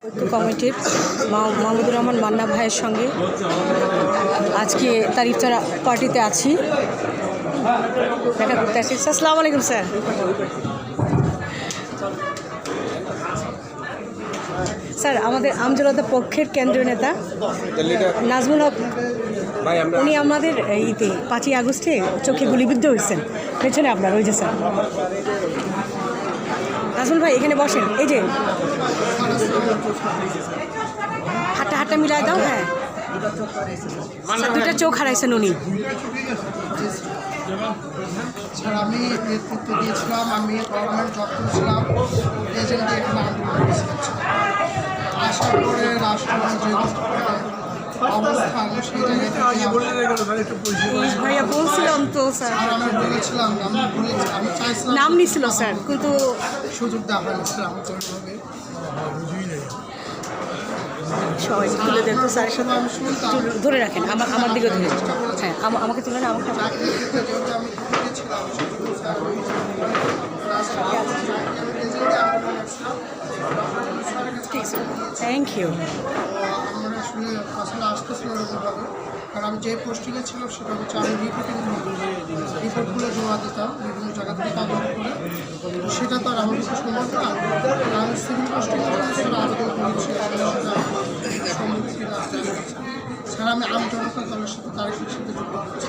ঐক্য কমিটির মাহমুদুর রহমান মান্না ভাইয়ের সঙ্গে আজকে তার ইফতার পার্টিতে আছি, দেখা করতে আসছি। আসসালামু আলাইকুম স্যার। স্যার, আমাদের আমজনতা পক্ষের কেন্দ্রীয় নেতা নাজমুল হক, উনি আমাদের ইতে 5ই আগস্টে চোখে গুলিবিদ্ধ হয়েছেন। পেছনে আপনার ওই যে স্যার নাজমুল ভাই, এখানে বসেন। এই যে হাটটা হাটটা মিলাই দাও। হ্যাঁ স্যার, 2টা চোখ হারাইছেন উনি। স্যার, আমি নেতৃত্ব দিয়েছিলাম, আমি গভর্নমেন্ট জব করেছিলাম, এজেন্ট এখানে আন্দোলন করেছিলাম। আসার পরে রাষ্ট্রপতি অবস্থান সেই জায়গায় ভাইয়া বলছিলাম তো স্যার, আমি বলেছিলাম, আমি চাইছিলাম নাম নিছিল স্যার, কিন্তু সুযোগ দেওয়া হয়নি স্যার আমার কোনোভাবে। সবাই তুলে দেন তো স্যারের সাথে। আমি শুনতাম ধরে রাখেন, আমার দিকে ধরে। হ্যাঁ, আমাকে তুলে না, আমাকে। চাকরির ক্ষেত্রে যেহেতু আমি ঢুকেছিলাম থ্যাংক ইউ। আমার আসলে আসতেছিল এরকমভাবে, কারণ আমি যে পোস্টিংয়ে ছিলাম সেটা হচ্ছে আমি রিপোর্টগুলো জমা দিতাম বিভিন্ন জায়গা থেকে তদন্ত করে। সেটা তো আর আমার কাছে সম্ভব না, আমি সিভিল পোস্টিং আবেদন করেছি। স্যার, আমি আমজনতা দলের সাথে তারিখের সাথে যুক্ত করছি।